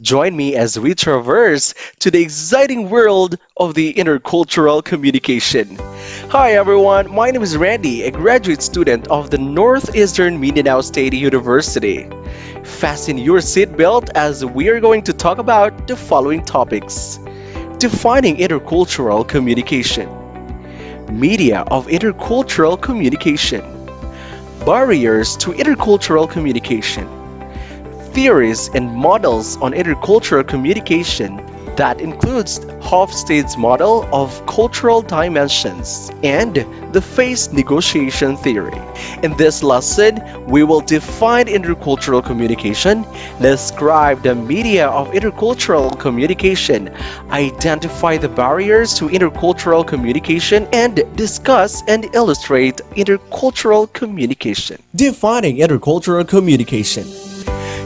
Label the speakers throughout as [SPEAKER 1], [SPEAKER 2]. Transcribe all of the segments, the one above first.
[SPEAKER 1] Join me as we traverse to the exciting world of the intercultural communication. Hi everyone, my name is Randy, a graduate student of the Northeastern Mindanao State University. Fasten your seatbelt as we are going to talk about the following topics: defining intercultural communication, media of intercultural communication, barriers to intercultural communication, theories and models on intercultural communication that includes Hofstede's model of cultural dimensions and the phase negotiation theory. In this lesson, we will define intercultural communication, describe the media of intercultural communication, identify the barriers to intercultural communication, and discuss and illustrate intercultural communication. Defining intercultural communication.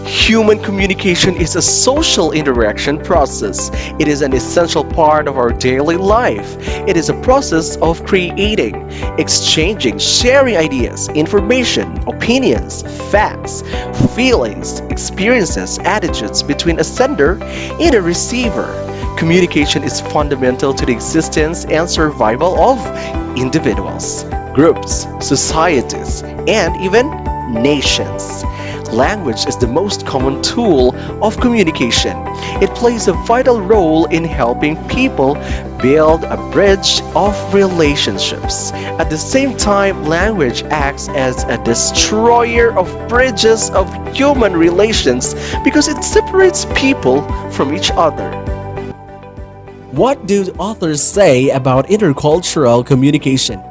[SPEAKER 1] Human communication is a social interaction process. It is an essential part of our daily life. It is a process of creating, exchanging, sharing ideas, information, opinions, facts, feelings, experiences, attitudes between a sender and a receiver. Communication is fundamental to the existence and survival of individuals, groups, societies, and even nations. Language is the most common tool of communication. It plays a vital role in helping people build a bridge of relationships. At the same time, language acts as a destroyer of bridges of human relations because it separates people from each other. What do authors say about intercultural communication?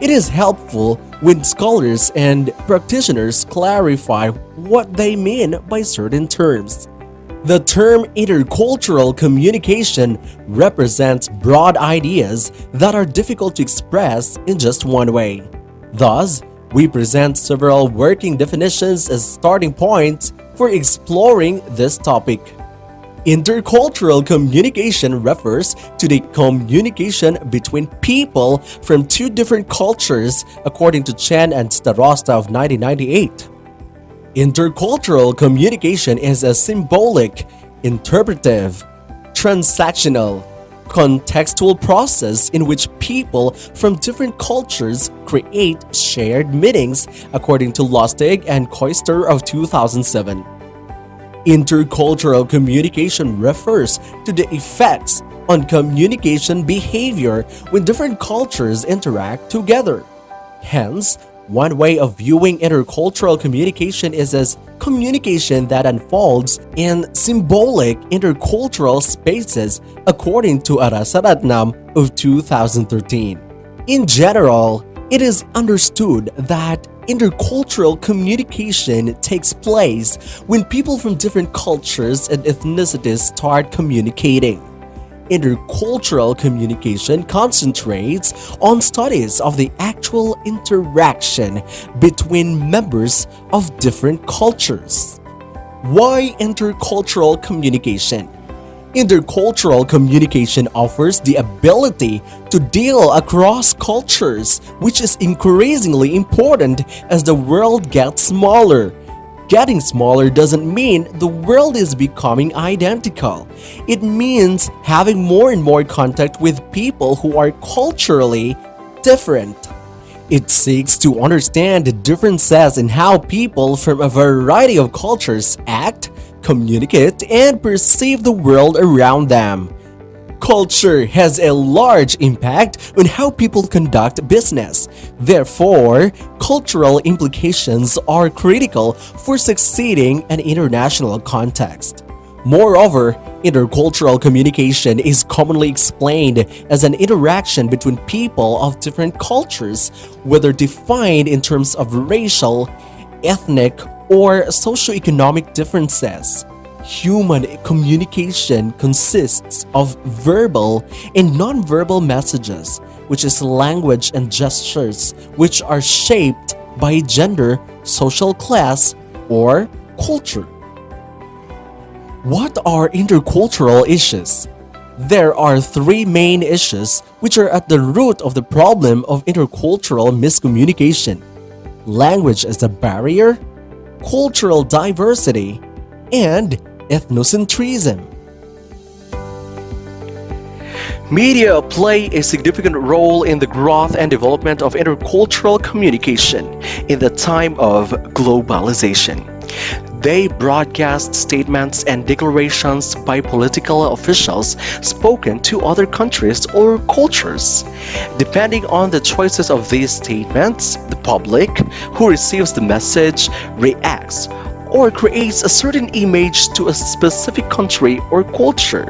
[SPEAKER 1] It is helpful when scholars and practitioners clarify what they mean by certain terms. The term intercultural communication represents broad ideas that are difficult to express in just one way. Thus, we present several working definitions as starting points for exploring this topic. Intercultural communication refers to the communication between people from two different cultures, according to Chen and Starosta of 1998. Intercultural communication is a symbolic, interpretive, transactional, contextual process in which people from different cultures create shared meanings, according to Lustig and Koister of 2007. Intercultural communication refers to the effects on communication behavior when different cultures interact together. Hence, one way of viewing intercultural communication is as communication that unfolds in symbolic intercultural spaces, according to Arasaratnam of 2013. In general, it is understood that intercultural communication takes place when people from different cultures and ethnicities start communicating. Intercultural communication concentrates on studies of the actual interaction between members of different cultures. Why intercultural communication? Intercultural communication offers the ability to deal across cultures, which is increasingly important as the world gets smaller. Getting smaller doesn't mean the world is becoming identical. It means having more and more contact with people who are culturally different. It seeks to understand the differences in how people from a variety of cultures act, communicate, and perceive the world around them. Culture has a large impact on how people conduct business. Therefore, cultural implications are critical for succeeding in international context. Moreover, intercultural communication is commonly explained as an interaction between people of different cultures, whether defined in terms of racial, ethnic, or socioeconomic differences. Human communication consists of verbal and nonverbal messages, which is language and gestures, which are shaped by gender, social class, or culture. What are intercultural issues? There are three main issues which are at the root of the problem of intercultural miscommunication: language as a barrier, cultural diversity, and
[SPEAKER 2] ethnocentrism.
[SPEAKER 1] Media play a significant role in the growth and development of intercultural communication in the time of globalization. They broadcast statements and declarations by political officials spoken to other countries or cultures. Depending on the choices of these statements, the public who receives the message reacts or creates a certain image to a specific country or culture.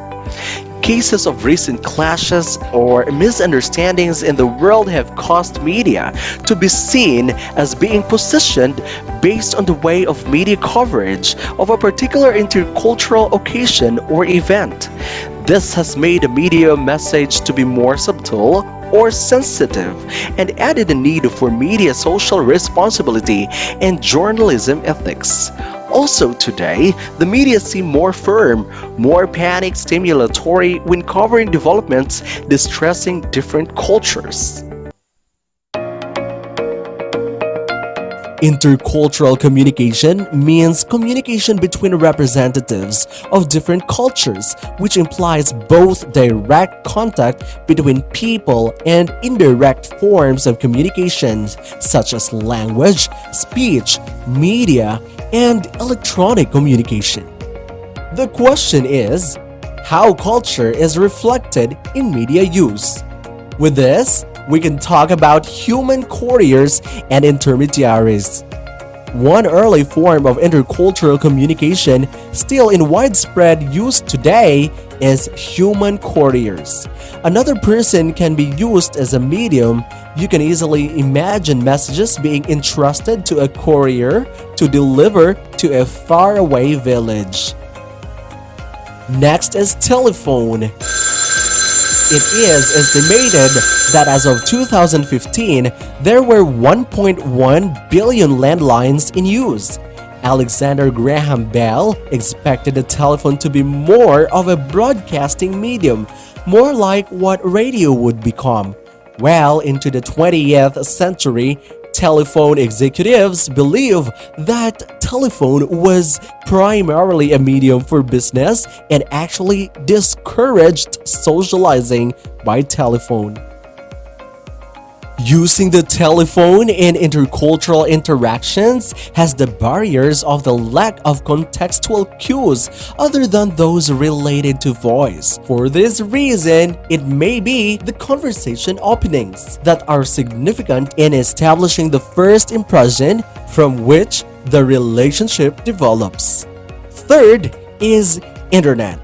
[SPEAKER 1] Cases of recent clashes or misunderstandings in the world have caused media to be seen as being positioned based on the way of media coverage of a particular intercultural occasion or event. This has made the media message to be more subtle or sensitive and added the need for media social responsibility and journalism ethics. Also today, the media seem more firm, more panic stimulatory when covering developments distressing different cultures.
[SPEAKER 2] Intercultural communication means communication between representatives of different cultures, which implies both direct contact between people and indirect forms of communication, such as language, speech, media, and electronic communication. The question is, how culture is reflected in media use? With this, we can talk about human couriers and intermediaries. One early form of intercultural communication, still in widespread use today, is human couriers. Another person can be used as a medium. You can easily imagine messages being entrusted to a courier to deliver to a faraway village. Next is telephone. It is estimated that as of 2015, there were 1.1 billion landlines in use. Alexander Graham Bell expected the telephone to be more of a broadcasting medium, more like what radio would become. Well into the 20th century, telephone executives believe that telephone was primarily a medium for business and actually discouraged socializing by telephone. Using the telephone in intercultural interactions has the barriers of the lack of contextual cues other than those related to voice. For this reason, it may be the conversation openings that are significant in establishing the first impression from which the relationship develops. Third is Internet.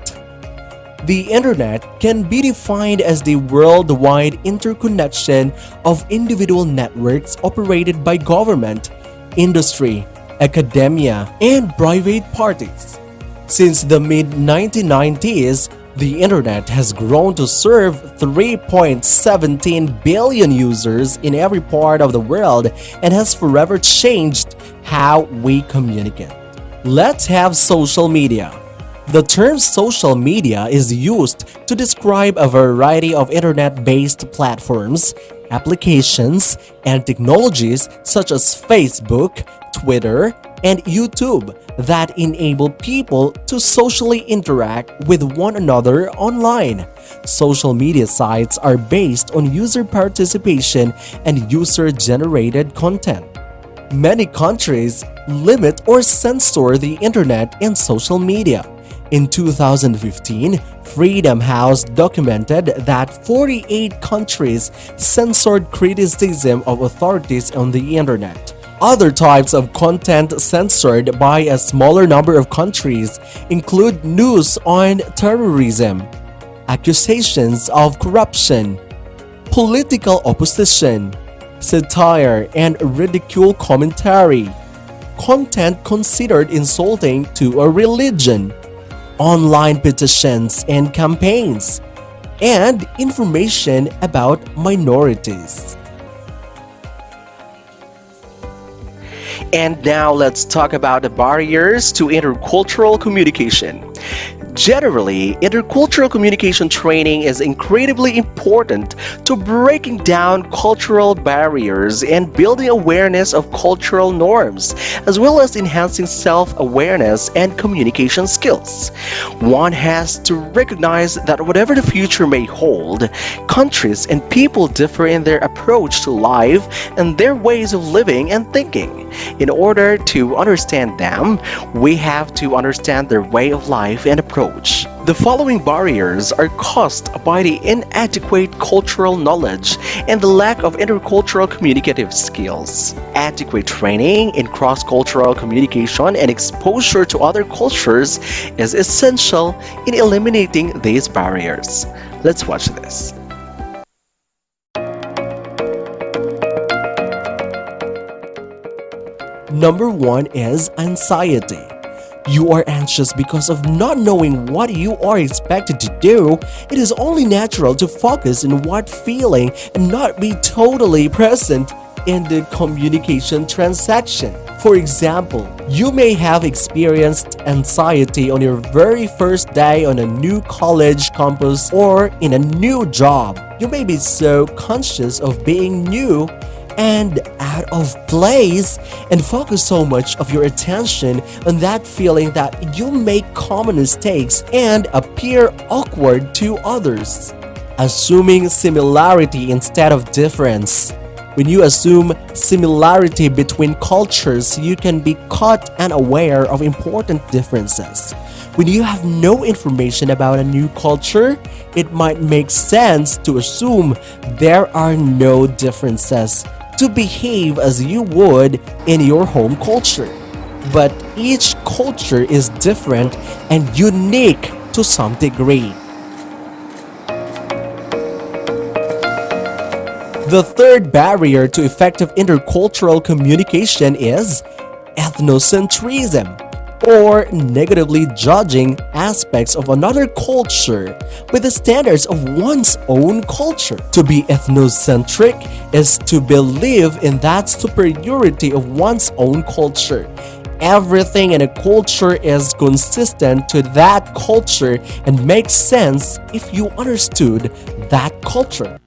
[SPEAKER 2] The Internet can be defined as the worldwide interconnection of individual networks operated by government, industry, academia, and private parties. Since the mid-1990s, the Internet has grown to serve 3.17 billion users in every part of the world and has forever changed how we communicate. Let's have social media. The term social media is used to describe a variety of internet-based platforms, applications, and technologies such as Facebook, Twitter, and YouTube that enable people to socially interact with one another online. Social media sites are based on user participation and user-generated content. Many countries limit or censor the internet and social media. In 2015, Freedom House documented that 48 countries censored criticism of authorities on the internet. Other types of content censored by a smaller number of countries include news on terrorism, accusations of corruption, political opposition, satire and ridicule commentary, content considered insulting to a religion, online petitions and campaigns, and information about minorities.
[SPEAKER 1] And now let's talk about the barriers to intercultural communication. Generally, intercultural communication training is incredibly important to breaking down cultural barriers and building awareness of cultural norms, as well as enhancing self awareness and communication skills. One has to recognize that whatever the future may hold, countries and people differ in their approach to life and their ways of living and thinking. In order to understand them, we have to understand their way of life and approach. The following barriers are caused by the inadequate cultural knowledge and the lack of intercultural communicative skills. Adequate training in cross cultural communication and exposure to other cultures is essential in eliminating these barriers. Let's watch this.
[SPEAKER 2] Number one is anxiety. You are anxious because of not knowing what you are expected to do. It is only natural to focus on what feeling and not be totally present in the communication transaction. For example, you may have experienced anxiety on your very first day on a new college campus or in a new job. You may be so conscious of being new and out of place and focus so much of your attention on that feeling that you make common mistakes and appear awkward to others. Assuming similarity instead of difference. When you assume similarity between cultures, you can be caught unaware of important differences. When you have no information about a new culture, it might make sense to assume there are no differences to behave as you would in your home culture. But each culture is different and unique to some degree. The third barrier to effective intercultural communication is ethnocentrism, or negatively judging aspects of another culture with the standards of one's own culture. To be ethnocentric is to believe in that superiority of one's own culture. Everything in a culture is consistent to that culture and makes sense if you understood that culture.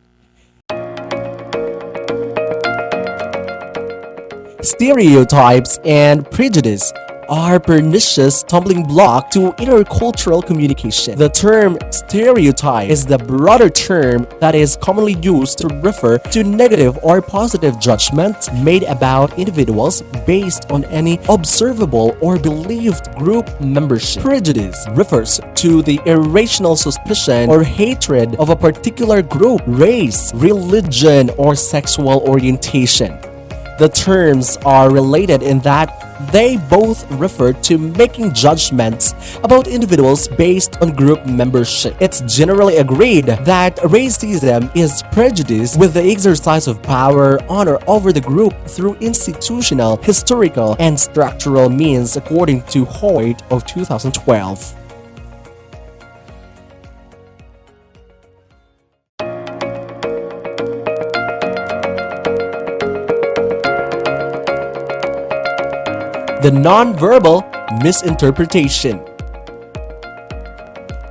[SPEAKER 2] Stereotypes and prejudice are pernicious stumbling block to intercultural communication. The term stereotype is the broader term that is commonly used to refer to negative or positive judgments made about individuals based on any observable or believed group membership. Prejudice refers to the irrational suspicion or hatred of a particular group, race, religion, or sexual orientation. The terms are related in that they both refer to making judgments about individuals based on group membership. It's generally agreed that racism is prejudice with the exercise of power on or over the group through institutional, historical, and structural means, according to Hoyt of 2012. The nonverbal misinterpretation.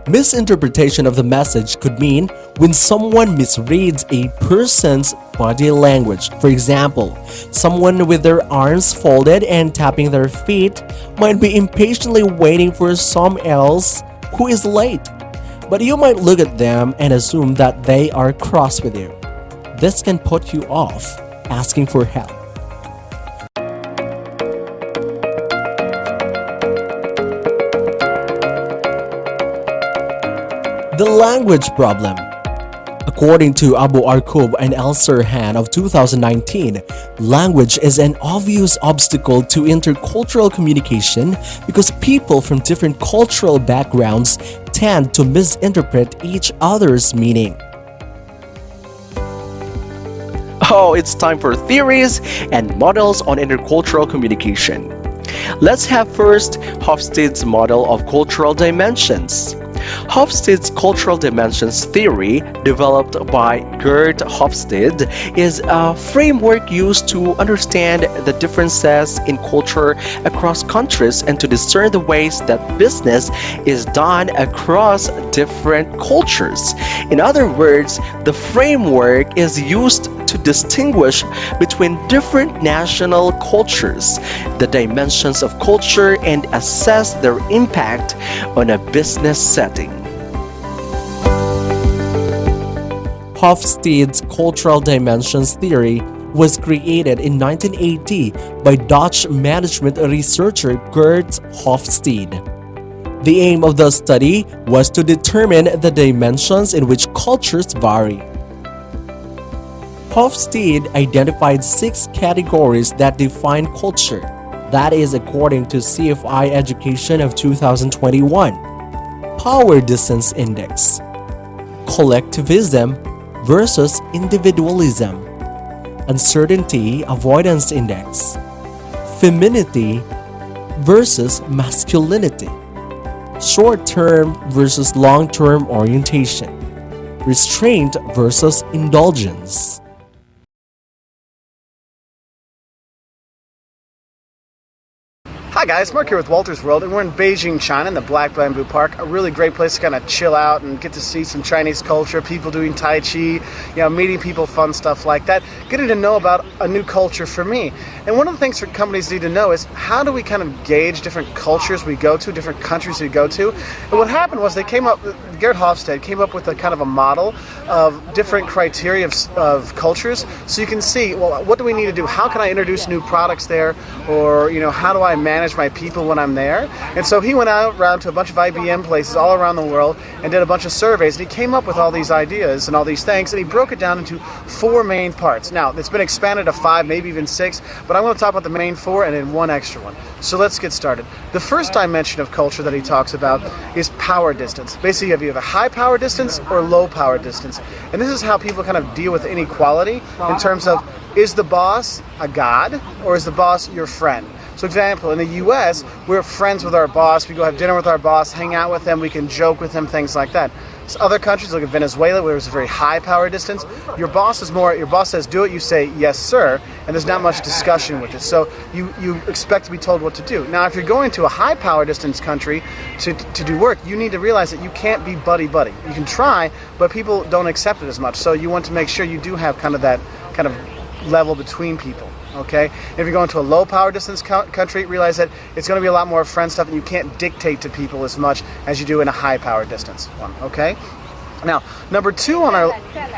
[SPEAKER 2] Misinterpretation of the message could mean when someone misreads a person's body language. For example, someone with their arms folded and tapping their feet might be impatiently waiting for someone else who is late. But you might look at them and assume that they are cross with you. This can put you off asking for help. The language problem. According to Abu Arqub and El Serhan of 2019, language is an obvious obstacle to intercultural communication because people from different cultural backgrounds tend to misinterpret each other's meaning.
[SPEAKER 1] Oh, it's time for theories and models on intercultural communication. Let's have first Hofstede's model of cultural dimensions. Hofstede's cultural dimensions theory, developed by Gerd Hofstede, is a framework used to understand the differences in culture across countries and to discern the ways that business is done across different cultures. In other words, the framework is used to distinguish between different national cultures, the dimensions of culture, and assess their impact on a business setting.
[SPEAKER 2] Hofstede's cultural dimensions theory was created in 1980 by Dutch management researcher Gert Hofstede. The aim of the study was to determine the dimensions in which cultures vary. Hofstede identified 6 categories that define culture. That is according to CFI Education of 2021. Power Distance Index, Collectivism versus Individualism, Uncertainty Avoidance Index, Femininity versus Masculinity, Short-term versus long-term orientation, Restraint versus Indulgence.
[SPEAKER 3] Hi guys, Mark here with Walter's World, and we're in Beijing, China, in the Black Bamboo Park. A really great place to kind of chill out and get to see some Chinese culture, people doing Tai Chi, meeting people, fun stuff like that. Getting to know about a new culture for me. And one of the things for companies need to know is how do we kind of gauge different cultures we go to, different countries we go to. And what happened was Gerd Hofstede came up with a kind of a model of different criteria of cultures, so you can see, well, what do we need to do? How can I introduce new products there? Or, how do I manage my people when I'm there? And so he went out around to a bunch of IBM places all around the world and did a bunch of surveys, and he came up with all these ideas and all these things, and he broke it down into 4 main parts. Now, it's been expanded to 5, maybe even 6, but I'm going to talk about the main 4 and then one extra one. So let's get started. The first dimension of culture that he talks about is power distance. Basically, you have either high power distance or low power distance. And this is how people kind of deal with inequality in terms of, is the boss a god or is the boss your friend? So example, in the US, we're friends with our boss, we go have dinner with our boss, hang out with him, we can joke with him, things like that. So other countries, like Venezuela, where there's a very high power distance, your boss says do it, you say yes sir, and there's not much discussion with it. So you expect to be told what to do. Now if you're going to a high power distance country to do work, you need to realize that you can't be buddy-buddy. You can try, but people don't accept it as much. So you want to make sure you do have kind of that kind of level between people. Okay, if you're going to a low power distance country, realize that it's going to be a lot more friend stuff, and you can't dictate to people as much as you do in a high power distance one. Okay, now number 2 on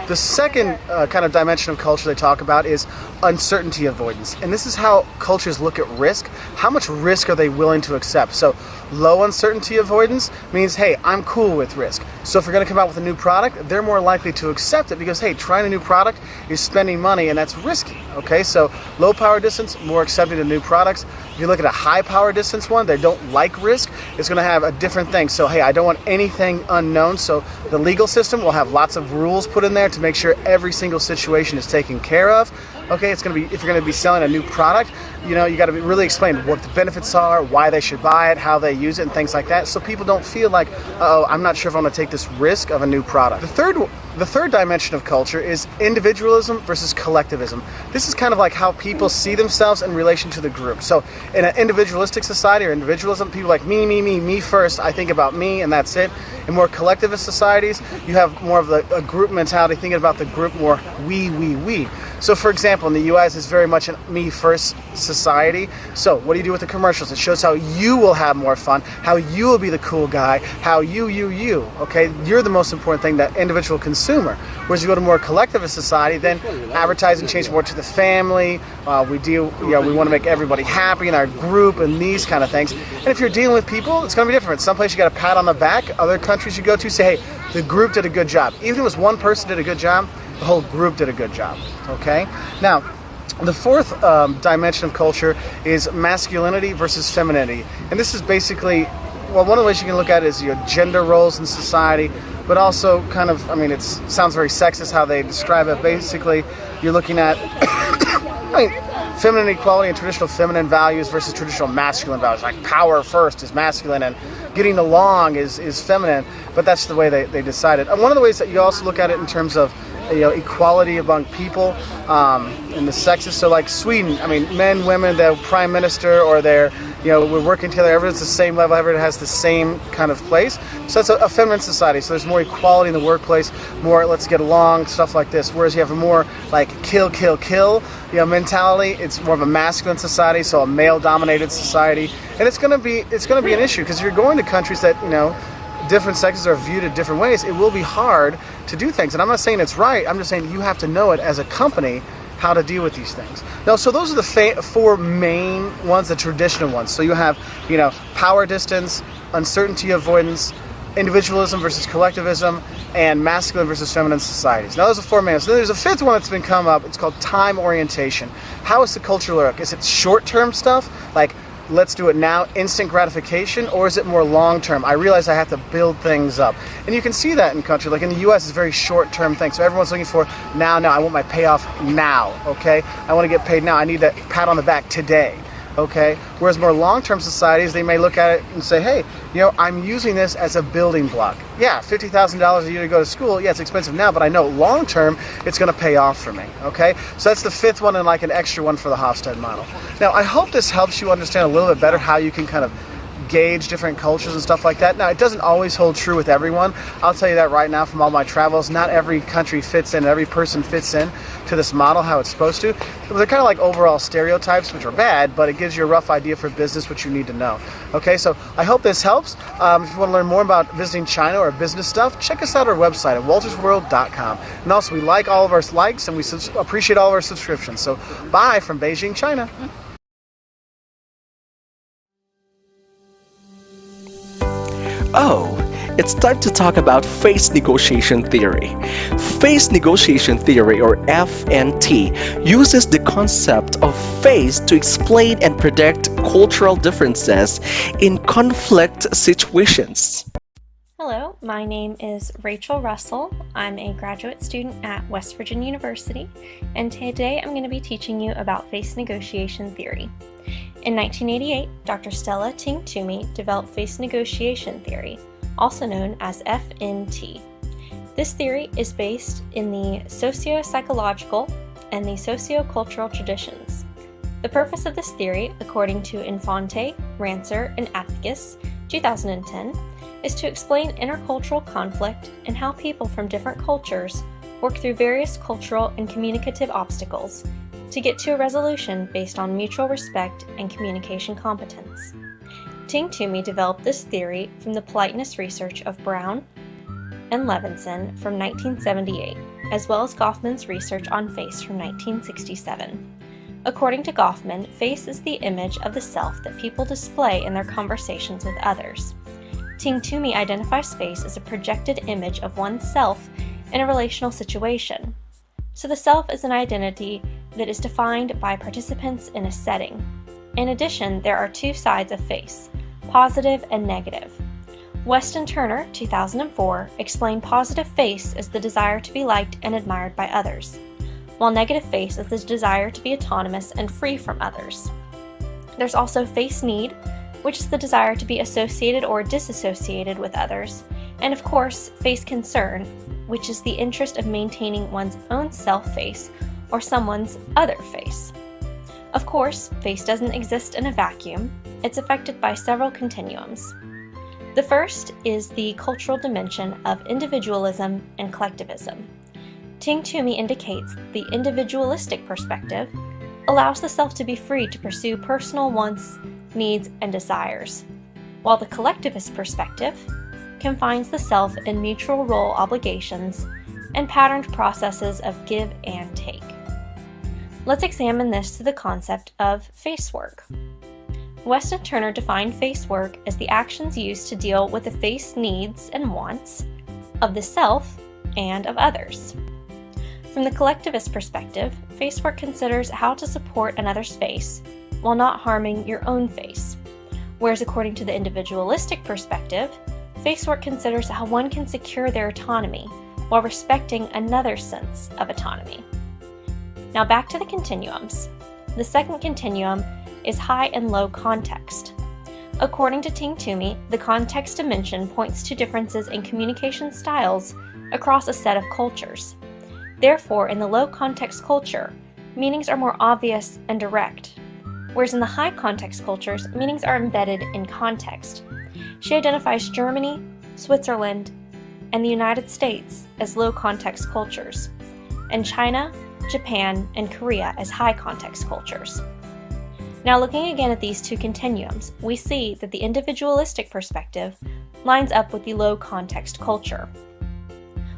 [SPEAKER 3] the second kind of dimension of culture they talk about is uncertainty avoidance, and this is how cultures look at risk. How much risk are they willing to accept? So low uncertainty avoidance means, hey, I'm cool with risk. So if we're going to come out with a new product, they're more likely to accept it because, hey, trying a new product is spending money and that's risky. Okay, so low power distance, more accepting of new products. If you look at a high power distance one, they don't like risk. It's going to have a different thing. So, hey, I don't want anything unknown. So the legal system will have lots of rules put in there to make sure every single situation is taken care of. Okay, it's going to be, if you're going to be selling a new product, you got to really explain what the benefits are, why they should buy it, how they use it, and things like that, so people don't feel like, oh, I'm not sure if I'm going to take this risk of a new product. The third dimension of culture is individualism versus collectivism. This is kind of like how people see themselves in relation to the group. So in an individualistic society or individualism, people like me first, I think about me and that's it. In more collectivist societies, you have more of a group mentality, thinking about the group more we. So for example, in the US, it's very much a me first society. So what do you do with the commercials? It shows how you will have more fun, how you will be the cool guy, how you, okay? You're the most important thing, that individual consumer. Whereas you go to more collectivist society, then advertising changes more to the family. We want to make everybody happy in our group and these kind of things. And if you're dealing with people, it's going to be different. Some place you got a pat on the back. Other countries you go to say, hey, the group did a good job. Even if it was one person did a good job, the whole group did a good job. Okay? Now, the fourth dimension of culture is masculinity versus femininity. And this is basically, well, one of the ways you can look at it is your gender roles in society, but also kind of, it sounds very sexist how they describe it. Basically, you're looking at, feminine equality and traditional feminine values versus traditional masculine values. Like power first is masculine and getting along is feminine, but that's the way they decided. And one of the ways that you also look at it in terms of equality among people and the sexes. So like Sweden, I mean, men, women, the prime minister, or they're, we're working together, everyone's the same level, everyone has the same kind of place. So that's a feminine society. So there's more equality in the workplace, more let's get along, stuff like this. Whereas you have a more like kill, kill, kill, mentality. It's more of a masculine society, so a male-dominated society, and it's going to be an issue because if you're going to countries that different sexes are viewed in different ways, it will be hard to do things. And I'm not saying it's right, I'm just saying you have to know it as a company how to deal with these things. Now, so those are the four main ones, the traditional ones. So you have, power distance, uncertainty avoidance, individualism versus collectivism, and masculine versus feminine societies. Now those are four main ones. So there's a fifth one that's been come up, it's called time orientation. How is the culture look? Is it short-term stuff, like let's do it now, instant gratification, or is it more long-term? I realize I have to build things up. And you can see that in country, like in the US, it's a very short-term thing. So everyone's looking for now, I want my payoff now, okay? I want to get paid now, I need that pat on the back today, okay? Whereas more long-term societies, they may look at it and say, hey, I'm using this as a building block. Yeah, $50,000 a year to go to school, yeah, it's expensive now, but I know long-term, it's going to pay off for me, okay? So that's the fifth one and like an extra one for the Hofstede model. Now, I hope this helps you understand a little bit better how you can kind of gauge different cultures and stuff like that. Now, it doesn't always hold true with everyone. I'll tell you that right now from all my travels. Not every country fits in, every person fits in to this model how it's supposed to. But they're kind of like overall stereotypes, which are bad, but it gives you a rough idea for business what you need to know. Okay, so I hope this helps. If you want to learn more about visiting China or business stuff, check us out at our website at waltersworld.com. And also, we like all of our likes and we appreciate all of our subscriptions. So, bye from Beijing, China.
[SPEAKER 1] Oh, it's time to talk about face negotiation theory. Face negotiation theory, or FNT, uses the concept of face to explain and predict cultural differences in conflict situations.
[SPEAKER 4] Hello, my name is Rachel Russell. I'm a graduate student at West Virginia University, and today I'm going to be teaching you about face negotiation theory. In 1988, Dr. Stella Ting Toomey developed face negotiation theory, also known as FNT. This theory is based in the socio-psychological and the socio-cultural traditions. The purpose of this theory, according to Infante, Rancer, and Athicus, 2010, is to explain intercultural conflict and how people from different cultures work through various cultural and communicative obstacles to get to a resolution based on mutual respect and communication competence. Ting Toomey developed this theory from the politeness research of Brown and Levinson from 1978, as well as Goffman's research on face from 1967. According to Goffman, face is the image of the self that people display in their conversations with others. Ting Toomey identifies face as a projected image of oneself in a relational situation. So the self is an identity that is defined by participants in a setting. In addition, there are two sides of face, positive and negative. Weston Turner, 2004, explained positive face as the desire to be liked and admired by others, while negative face is the desire to be autonomous and free from others. There's also face need, which is the desire to be associated or disassociated with others, and of course, face concern, which is the interest of maintaining one's own self-face or someone's other face. Of course, face doesn't exist in a vacuum. It's affected by several continuums. The first is the cultural dimension of individualism and collectivism. Ting Toomey indicates the individualistic perspective allows the self to be free to pursue personal wants, needs, and desires, while the collectivist perspective confines the self in mutual role obligations and patterned processes of give and take. Let's examine this through the concept of face work. Weston Turner defined face work as the actions used to deal with the face needs and wants of the self and of others. From the collectivist perspective, face work considers how to support another's face while not harming your own face. Whereas according to the individualistic perspective, face work considers how one can secure their autonomy while respecting another's sense of autonomy. Now back to the continuums. The second continuum is high and low context. According to Ting Toomey, the context dimension points to differences in communication styles across a set of cultures. Therefore, in the low context culture, meanings are more obvious and direct, whereas in the high context cultures, meanings are embedded in context. She identifies Germany, Switzerland, and the United States as low context cultures, and China, Japan, and Korea as high context cultures. Now, looking again at these two continuums, we see that the individualistic perspective lines up with the low context culture,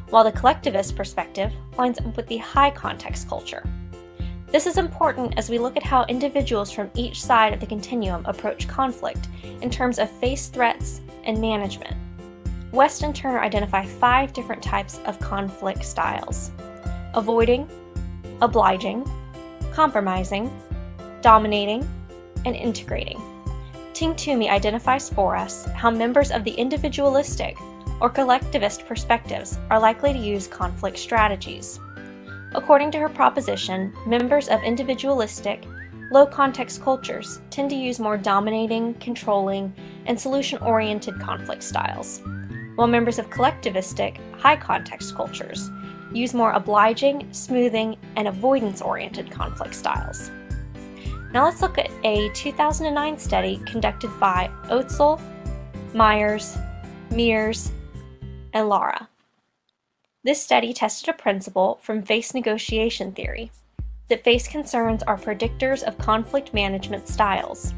[SPEAKER 4] while the collectivist perspective lines up with the high context culture. This is important as we look at how individuals from each side of the continuum approach conflict in terms of face threats and management. West and Turner identify 5 different types of conflict styles: avoiding, obliging, compromising, dominating, and integrating. Ting Toomey identifies for us how members of the individualistic or collectivist perspectives are likely to use conflict strategies. According to her proposition, members of individualistic, low-context cultures tend to use more dominating, controlling, and solution-oriented conflict styles, while members of collectivistic, high-context cultures use more obliging, smoothing, and avoidance-oriented conflict styles. Now let's look at a 2009 study conducted by Otzel, Myers, Mears, and Lara. This study tested a principle from face negotiation theory, that face concerns are predictors of conflict management styles.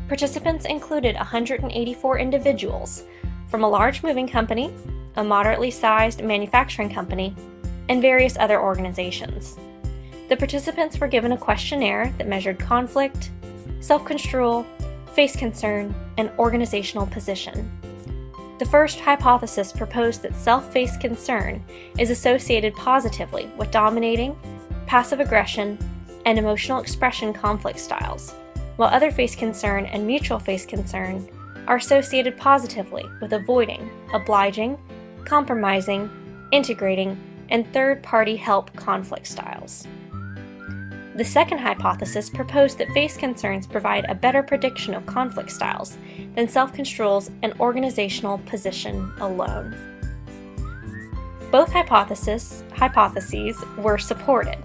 [SPEAKER 4] Participants included 184 individuals from a large moving company, a moderately sized manufacturing company, and various other organizations. The participants were given a questionnaire that measured conflict, self-construal, face concern, and organizational position. The first hypothesis proposed that self-face concern is associated positively with dominating, passive aggression, and emotional expression conflict styles, while other face concern and mutual face concern are associated positively with avoiding, obliging, compromising, integrating, and third-party help conflict styles. The second hypothesis proposed that face concerns provide a better prediction of conflict styles than self-controls and organizational position alone. Both hypotheses were supported.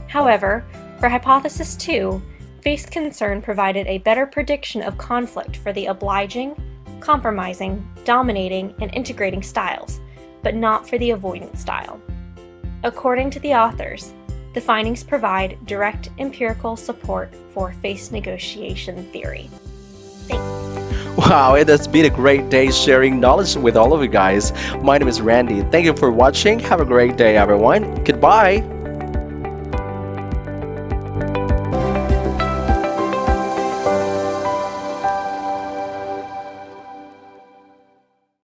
[SPEAKER 4] However, for hypothesis 2, face concern provided a better prediction of conflict for the obliging, compromising, dominating, and integrating styles, but not for the avoidance style. According to the authors, the findings provide direct empirical support for face negotiation theory. Thanks.
[SPEAKER 1] Wow, it has been a great day sharing knowledge with all of you guys. My name is Randy. Thank you for watching. Have a great day, everyone. Goodbye.